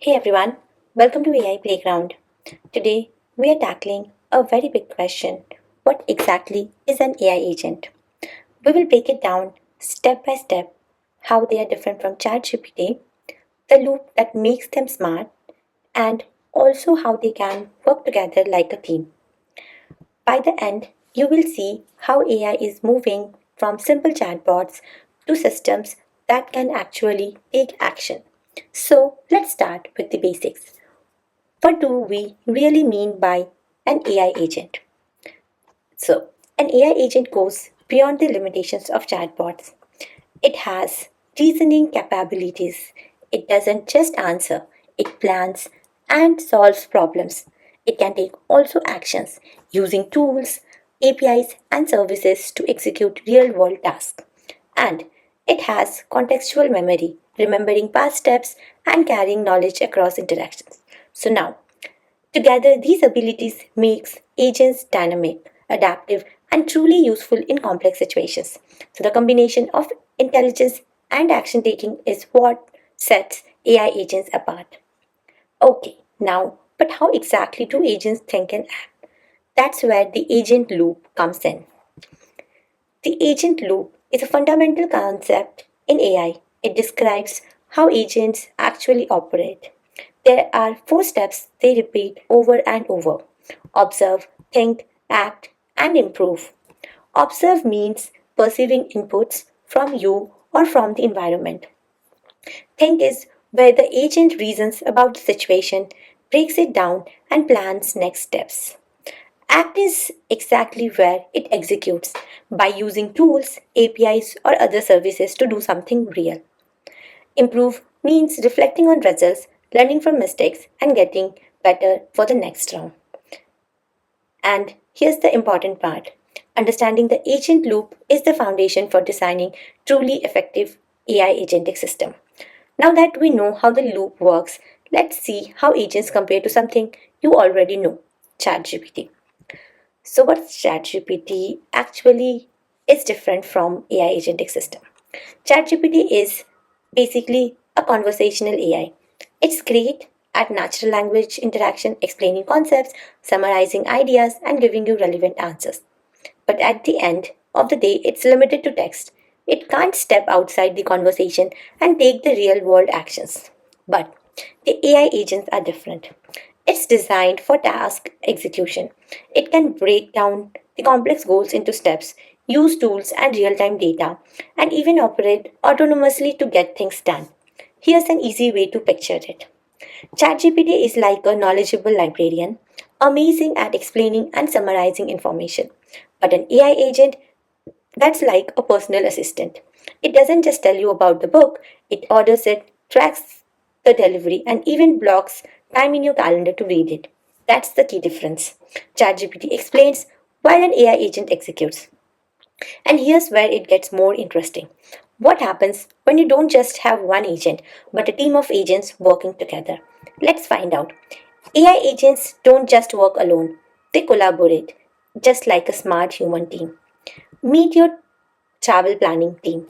Hey everyone, welcome to AI Playground. Today we are tackling a very big question. What exactly is an AI agent? We will break it down step by step how they are different from ChatGPT, the loop that makes them smart, and also how they can work together like a team. By the end, you will see how AI is moving from simple chatbots to systems that can actually take action. So, let's start with the basics. What do we really mean by an AI agent? So, an AI agent goes beyond the limitations of chatbots. It has reasoning capabilities. It doesn't just answer, it plans and solves problems. It can take also actions using tools, APIs, and services to execute real world tasks. And it has contextual memory, remembering past steps and carrying knowledge across interactions. So now, together, these abilities makes agents dynamic, adaptive, and truly useful in complex situations. So the combination of intelligence and action taking is what sets AI agents apart. Okay, now, but how exactly do agents think and act? That's where the agent loop comes in. The agent loop is a fundamental concept in AI. It describes how agents actually operate. There are four steps they repeat over and over: observe, think, act, and improve. Observe means perceiving inputs from you or from the environment. Think is where the agent reasons about the situation, breaks it down, and plans next steps. Act is exactly where it executes by using tools, APIs, or other services to do something real. Improve means reflecting on results, learning from mistakes, and getting better for the next round. And here's the important part: understanding the agent loop is the foundation for designing truly effective AI agentic system. Now that we know how the loop works, let's see how agents compare to something you already know: ChatGPT. So, what's ChatGPT actually is different from AI agentic system? ChatGPT is basically a conversational AI. It's great at natural language interaction, explaining concepts, summarizing ideas, and giving you relevant answers. But at the end of the day, it's limited to text. It can't step outside the conversation and take the real world actions. But the AI agents are different. It's designed for task execution. It can break down the complex goals into steps, use tools and real time data, and even operate autonomously to get things done. Here's an easy way to picture it: ChatGPT is like a knowledgeable librarian, amazing at explaining and summarizing information. But an AI agent, that's like a personal assistant. It doesn't just tell you about the book, it orders it, tracks the delivery, and even blocks time in your calendar to read it. That's the key difference. ChatGPT explains while an AI agent executes. And here's where it gets more interesting. What happens when you don't just have one agent, but a team of agents working together? Let's find out. AI agents don't just work alone, they collaborate, just like a smart human team. Meet your travel planning team.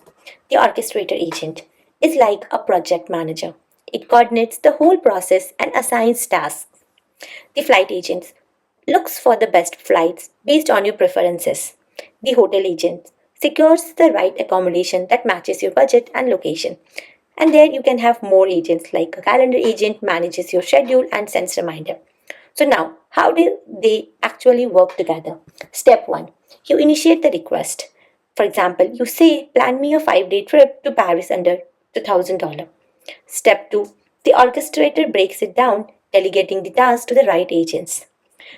The orchestrator agent is like a project manager. It coordinates the whole process and assigns tasks. The flight agent looks for the best flights based on your preferences. The hotel agent secures the right accommodation that matches your budget and location. And there you can have more agents, like a calendar agent manages your schedule and sends reminder. So now, how do they actually work together? Step 1. You initiate the request. For example, you say, plan me a 5-day trip to Paris under $2,000. Step 2. The orchestrator breaks it down, delegating the task to the right agents.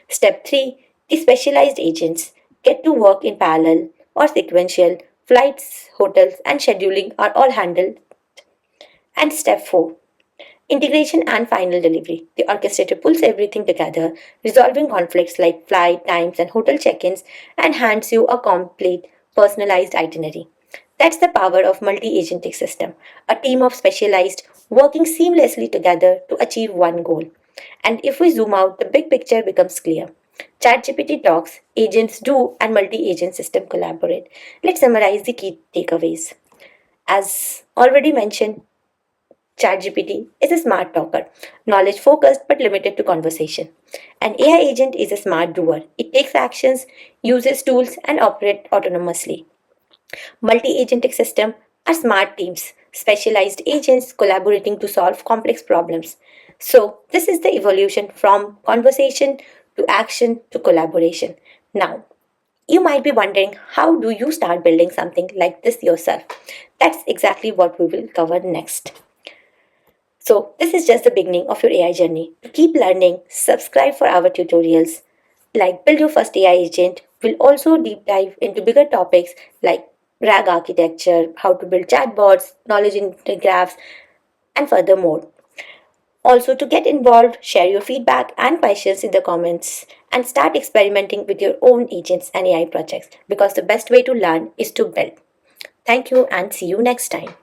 Step 3. The specialized agents get to work in parallel or sequential. Flights, hotels, and scheduling are all handled. And step 4. Integration and final delivery. The orchestrator pulls everything together, resolving conflicts like flight times and hotel check ins, and hands you a complete personalized itinerary. That's the power of multi-agentic system, a team of specialized working seamlessly together to achieve one goal. And if we zoom out, the big picture becomes clear. ChatGPT talks, agents do, and multi-agent system collaborate. Let's summarize the key takeaways. As already mentioned, ChatGPT is a smart talker, knowledge focused but limited to conversation. An AI agent is a smart doer. It takes actions, uses tools, and operates autonomously. Multi-agentic systems are smart teams, specialized agents collaborating to solve complex problems. So, this is the evolution from conversation to action to collaboration. Now, you might be wondering, how do you start building something like this yourself? That's exactly what we will cover next. So, this is just the beginning of your AI journey. To keep learning, subscribe for our tutorials like Build Your First AI Agent. We'll also deep dive into bigger topics like RAG architecture, how to build chatbots, knowledge graphs, and furthermore. Also, to get involved, share your feedback and questions in the comments and start experimenting with your own agents and AI projects because the best way to learn is to build. Thank you and see you next time.